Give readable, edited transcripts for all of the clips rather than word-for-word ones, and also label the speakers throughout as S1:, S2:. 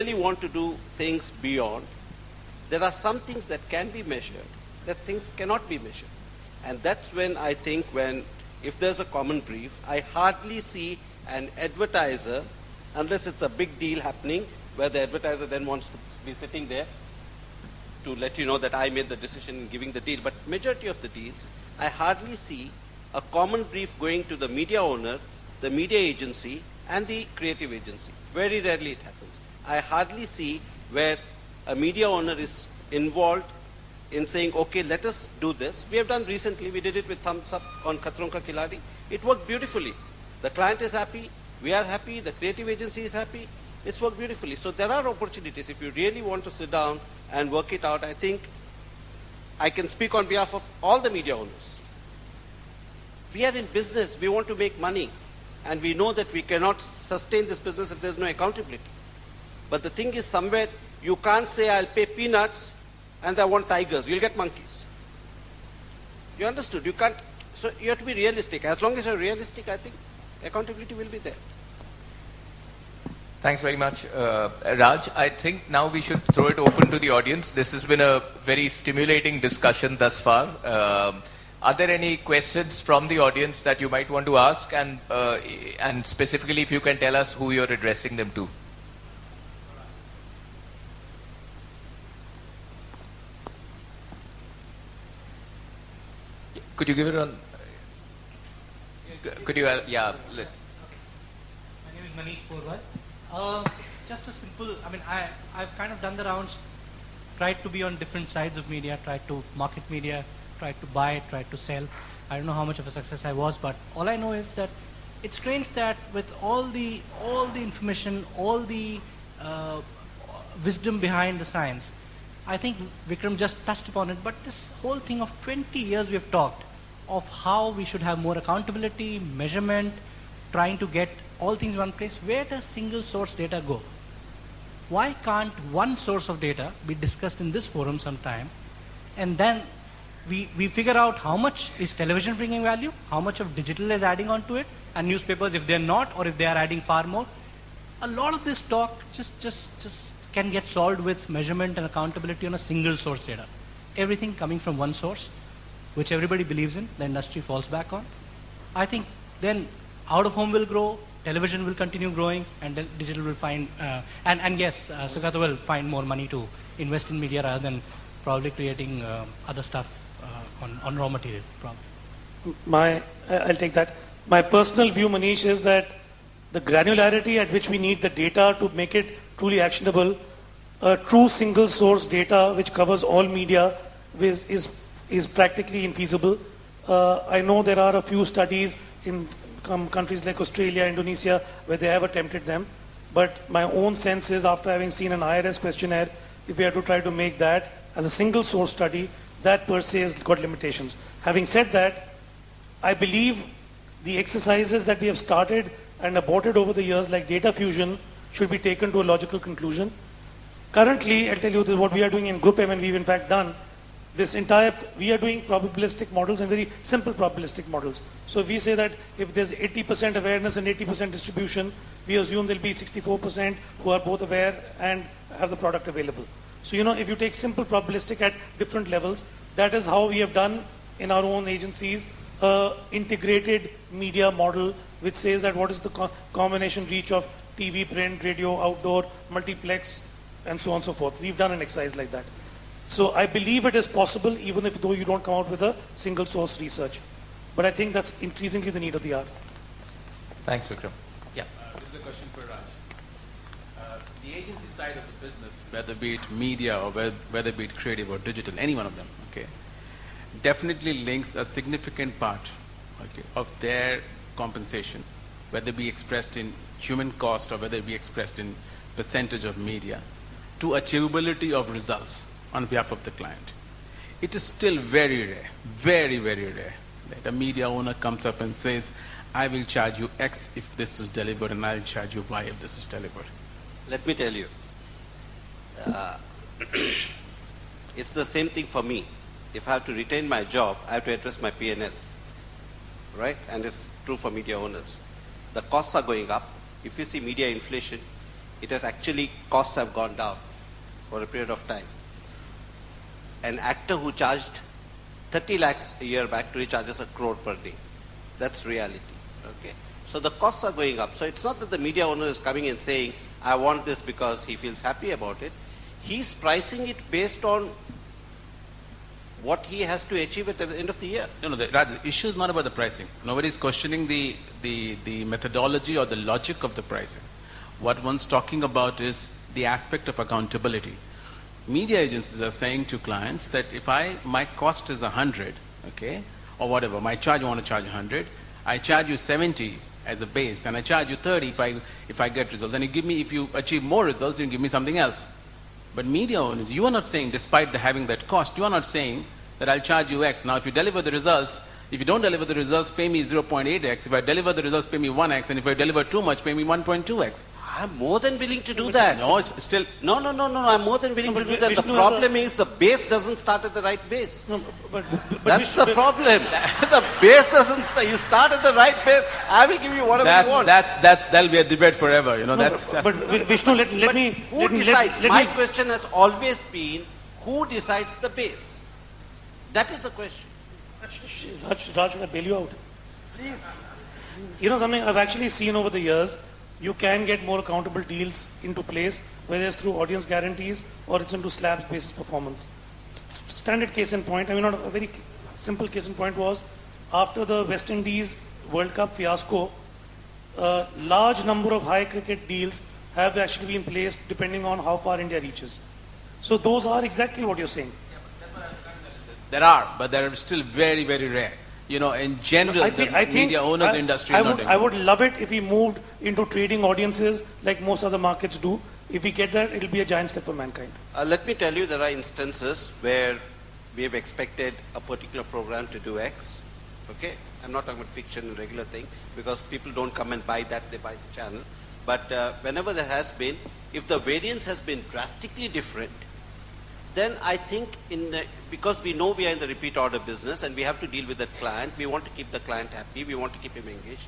S1: really want to do things beyond, there are some things that can be measured, that things cannot be measured. And that's when I think if there's a common brief, I hardly see an advertiser, unless it's a big deal happening, where the advertiser then wants to be sitting there to let you know that I made the decision in giving the deal. But majority of the deals, I hardly see a common brief going to the media owner, the media agency, and the creative agency. Very rarely it happens. I hardly see where a media owner is involved in saying, okay, let us do this. We have done recently, we did it with Thumbs Up on Khatron Ka Khiladi. It worked beautifully. The client is happy, we are happy, the creative agency is happy. It's worked beautifully. So there are opportunities. If you really want to sit down and work it out, I think I can speak on behalf of all the media owners. We are in business, we want to make money, and we know that we cannot sustain this business if there's no accountability. But the thing is, somewhere you can't say I'll pay peanuts and I want tigers. You'll get monkeys. You understood? You can't. So you have to be realistic. As long as you're realistic, I think accountability will be there.
S2: Thanks very much, Raj. I think now we should throw it open to the audience. This has been a very stimulating discussion thus far. Are there any questions from the audience that you might want to ask? And specifically, if you can tell us who you're addressing them to. Could you give it on? Could you, yeah.
S3: Okay. My name is Manish Porwal. Just a simple, I've kind of done the rounds, tried to be on different sides of media, tried to market media, tried to buy, tried to sell. I don't know how much of a success I was, but all I know is that it's strange that with all the information, all the wisdom behind the science, I think Vikram just touched upon it, but this whole thing of 20 years we've talked of how we should have more accountability, measurement, trying to get all things in one place. Where does single source data go? Why can't one source of data be discussed in this forum sometime, and then we figure out how much is television bringing value, how much of digital is adding on to it, and newspapers if they're not, or if they are adding far more. A lot of this talk just can get solved with measurement and accountability on a single source data. Everything coming from one source, which everybody believes in, the industry falls back on. I think then out of home will grow, television will continue growing, and digital will find, and yes, Sugata will find more money to invest in media rather than probably creating other stuff on raw material. Probably.
S4: I'll take that. My personal view, Manish, is that the granularity at which we need the data to make it truly actionable, true single source data which covers all media is practically infeasible. I know there are a few studies in countries like Australia, Indonesia, where they have attempted them. But my own sense is, after having seen an IRS questionnaire, if we have to try to make that as a single source study, that per se has got limitations. Having said that, I believe the exercises that we have started and aborted over the years, like data fusion, should be taken to a logical conclusion. Currently, I'll tell you this, what we are doing in Group M, and we've in fact done this entire, we are doing probabilistic models and very simple probabilistic models. So if we say that if there's 80% awareness and 80% distribution, we assume there'll be 64% who are both aware and have the product available. So, if you take simple probabilistic at different levels, that is how we have done in our own agencies, integrated media model, which says that what is the combination reach of TV, print, radio, outdoor, multiplex, and so on and so forth. We've done an exercise like that. So I believe it is possible, even if though you don't come out with a single source research. But I think that's increasingly the need of the hour.
S2: Thanks, Vikram. Yeah.
S5: This is a question for Raj. The agency side of the business, whether be it media or whether be it creative or digital, any one of them, okay, definitely links a significant part, okay, of their compensation, whether it be expressed in human cost or whether it be expressed in percentage of media, to achievability of results on behalf of the client. It is still very rare, very, very rare, that a media owner comes up and says, I will charge you X if this is delivered, and I will charge you Y if this is delivered.
S1: Let me tell you, it's the same thing for me. If I have to retain my job, I have to address my P&L, right? And it's true for media owners. The costs are going up. If you see media inflation, it has actually, costs have gone down for a period of time. An actor who charged 30 lakhs a year back today charges 1 crore per day. That's reality. Okay. So the costs are going up. So it's not that the media owner is coming and saying, I want this because he feels happy about it. He's pricing it based on what he has to achieve at the end of the year.
S5: No, the issue is not about the pricing. Nobody is questioning the methodology or the logic of the pricing. What one's talking about is the aspect of accountability. Media agencies are saying to clients that if my cost is 100, okay, or whatever, my charge, I want to charge 100, I charge you 70 as a base, and I charge you 30 if I get results. And if you achieve more results, you give me something else. But media owners, you are not saying, despite having that cost, you are not saying that I'll charge you X. Now, if you deliver the results, if you don't deliver the results, pay me 0.8x. If I deliver the results, pay me 1x. And if I deliver too much, pay me 1.2x.
S1: I'm more than willing to do that.
S5: No, it's still...
S1: No. I'm more than willing to do that. The problem is the base doesn't start at the right base.
S4: No, but
S1: that's the problem. The base doesn't start. You start at the right base. I will give you whatever you want.
S5: That'll be a debate forever. You know.
S4: But Vishnu, let me.
S1: Who decides? My question has always been, who decides the base? That is the question.
S4: Raj, should I bail you out?
S1: Please.
S4: You know something I've actually seen over the years. You can get more accountable deals into place, whether it's through audience guarantees or it's into slabs basis performance. Standard case in point, I mean, not a very simple case in point was after the West Indies World Cup fiasco, a large number of high cricket deals have actually been placed depending on how far India reaches. So those are exactly what you're saying.
S5: There are, but they are still very, very rare. You know, in general, I think media owners industry is not doing
S4: I would love it if we moved into trading audiences like most other markets do. If we get that, it'll be a giant step for mankind.
S1: Let me tell you, there are instances where we have expected a particular program to do X. Okay? I'm not talking about fiction, regular thing, because people don't come and buy that, they buy the channel. But whenever there has been, if the variance has been drastically different, then I think because we know we are in the repeat order business and we have to deal with that client, we want to keep the client happy, we want to keep him engaged,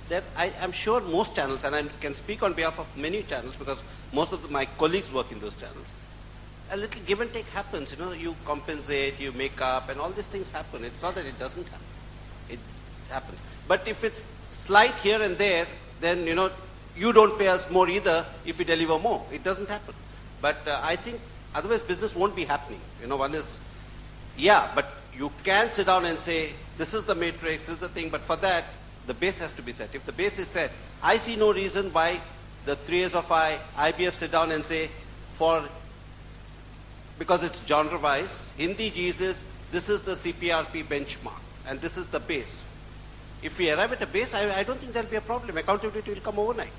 S1: then I'm sure most channels, and I can speak on behalf of many channels because most of my colleagues work in those channels, a little give and take happens. You know, you compensate, you make up, and all these things happen. It's not that it doesn't happen. It happens. But if it's slight here and there, then, you know, you don't pay us more either if we deliver more. It doesn't happen. But I think otherwise business won't be happening. You know, one is, yeah, but you can sit down and say, this is the matrix, this is the thing, but for that, the base has to be set. If the base is set, I see no reason why the 3As of IBF sit down and say, because it's genre-wise, Hindi Jesus, this is the CPRP benchmark, and this is the base. If we arrive at a base, I don't think there'll be a problem. Accountability will come overnight.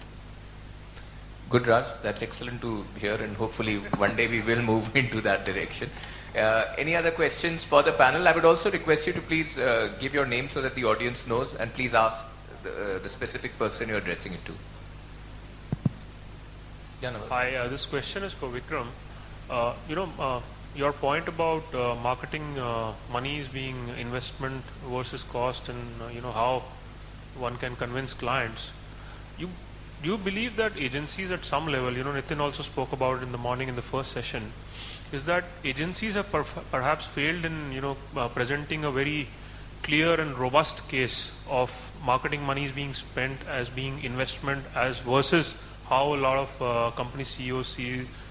S2: Good, Raj. That's excellent to hear, and hopefully one day we will move into that direction. Any other questions for the panel? I would also request you to please give your name so that the audience knows, and please ask the specific person you're addressing it to.
S6: Hi, this question is for Vikram. Your point about marketing monies being investment versus cost, and how one can convince clients. Do you believe that agencies at some level, Nitin also spoke about it in the morning in the first session, is that agencies have perhaps failed in presenting a very clear and robust case of marketing monies being spent as being investment as versus how a lot of company CEOs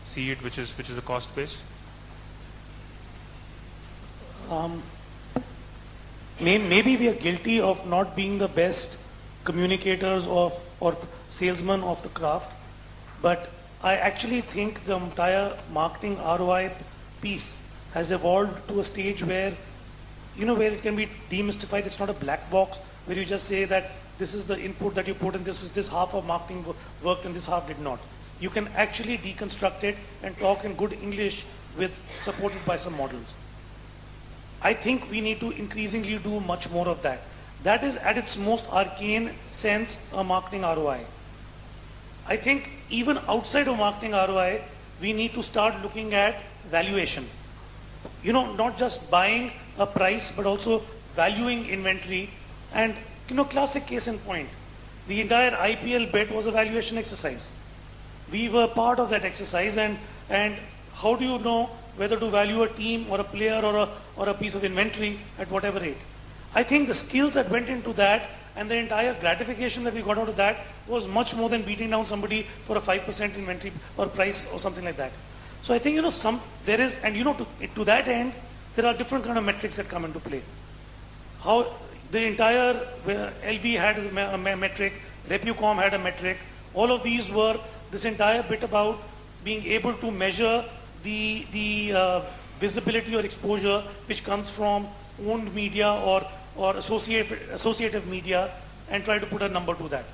S6: see it, which is a cost base?
S4: Maybe we are guilty of not being the best communicators or salesmen of the craft, but I actually think the entire marketing ROI piece has evolved to a stage where where it can be demystified. It's not a black box where you just say that this is the input that you put and this half of marketing worked and this half did not. You can actually deconstruct it and talk in good English supported by some models. I think we need to increasingly do much more of that. That is at its most arcane sense a marketing ROI. I think even outside of marketing ROI, we need to start looking at valuation. Not just buying a price, but also valuing inventory. And, classic case in point. The entire IPL bet was a valuation exercise. We were part of that exercise, and how do you know whether to value a team or a player or a piece of inventory at whatever rate? I think the skills that went into that and the entire gratification that we got out of that was much more than beating down somebody for a 5% inventory or price or something like that. So I think, there is, and to that end, there are different kind of metrics that come into play. How the entire LV had a metric, Repucom had a metric. All of these were this entire bit about being able to measure the visibility or exposure which comes from owned media or associative media, and try to put a number to that.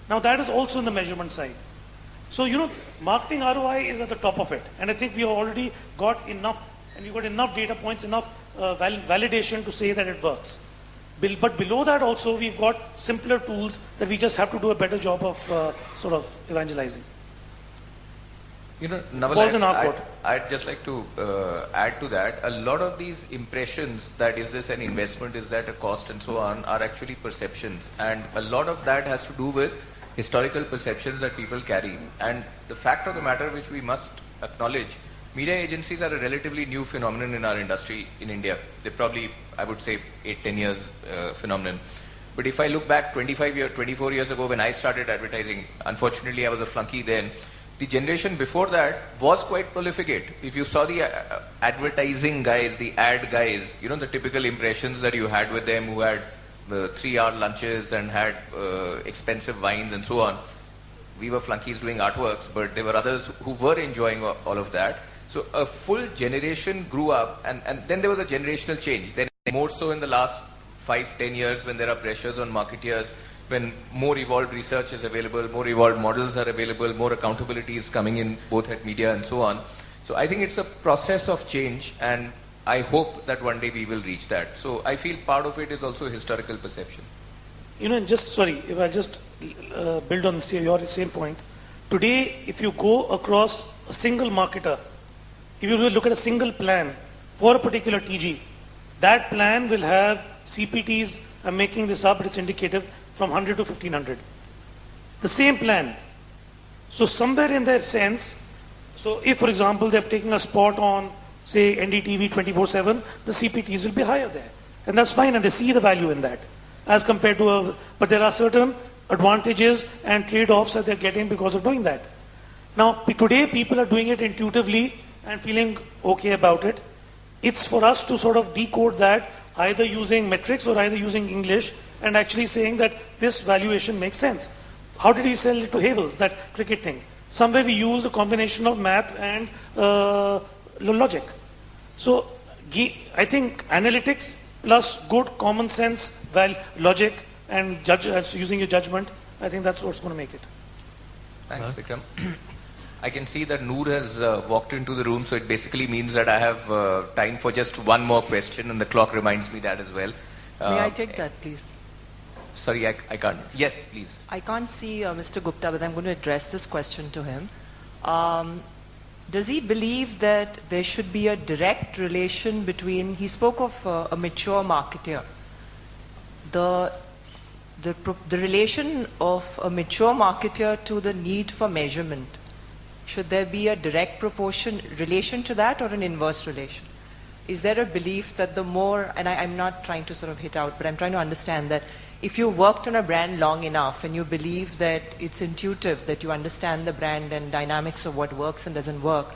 S4: Now that is also in the measurement side. So marketing ROI is at the top of it, and I think we have already got enough, and we've got enough data points, enough validation to say that it works. But below that also we've got simpler tools that we just have to do a better job of sort of evangelizing.
S2: Naval, I'd just like to add to that. A lot of these impressions that is this an investment, is that a cost and so on, are actually perceptions. And a lot of that has to do with historical perceptions that people carry. And the fact of the matter, which we must acknowledge, media agencies are a relatively new phenomenon in our industry in India. They're probably, I would say, 8-10 years phenomenon. But if I look back 24 years ago when I started advertising, unfortunately I was a flunky then, the generation before that was quite prolificate. If you saw the advertising guys, the ad guys, the typical impressions that you had with them, who had 3-hour lunches and had expensive wines and so on. We were flunkies doing artworks, but there were others who were enjoying all of that. So a full generation grew up, and then there was a generational change. Then more so in the last 5-10 years, when there are pressures on marketeers, when more evolved research is available, more evolved models are available, more accountability is coming in both at media and so on. So I think it's a process of change, and I hope that one day we will reach that. So I feel part of it is also historical perception.
S4: If I just build on your same point. Today, if you go across a single marketer, if you look at a single plan for a particular TG, that plan will have CPTs, I'm making this up, but it's indicative, from 100 to 1500. The same plan. So somewhere in their sense, so if for example they're taking a spot on, say, NDTV 24/7, the CPTs will be higher there. And that's fine, and they see the value in that. As compared to but there are certain advantages and trade-offs that they're getting because of doing that. Now, today people are doing it intuitively and feeling okay about it. It's for us to sort of decode that, either using metrics or either using English, and actually saying that this valuation makes sense. How did we sell it to Havels, that cricket thing? Somewhere we use a combination of math and logic. So I think analytics plus good common sense, logic, and using your judgment, I think that's what's going to make it.
S2: Thanks, Vikram. I can see that Noor has walked into the room, so it basically means that I have time for just one more question, and the clock reminds me that as well.
S7: May I take that, please?
S2: Sorry, I can't. Yes, please.
S7: I can't see Mr. Gupta, but I'm going to address this question to him. Does he believe that there should be a direct relation between, he spoke of a mature marketer, the relation of a mature marketer to the need for measurement? Should there be a direct relation to that, or an inverse relation? Is there a belief that the more, and I'm not trying to sort of hit out, but I'm trying to understand that if you worked on a brand long enough and you believe that it's intuitive, that you understand the brand and dynamics of what works and doesn't work,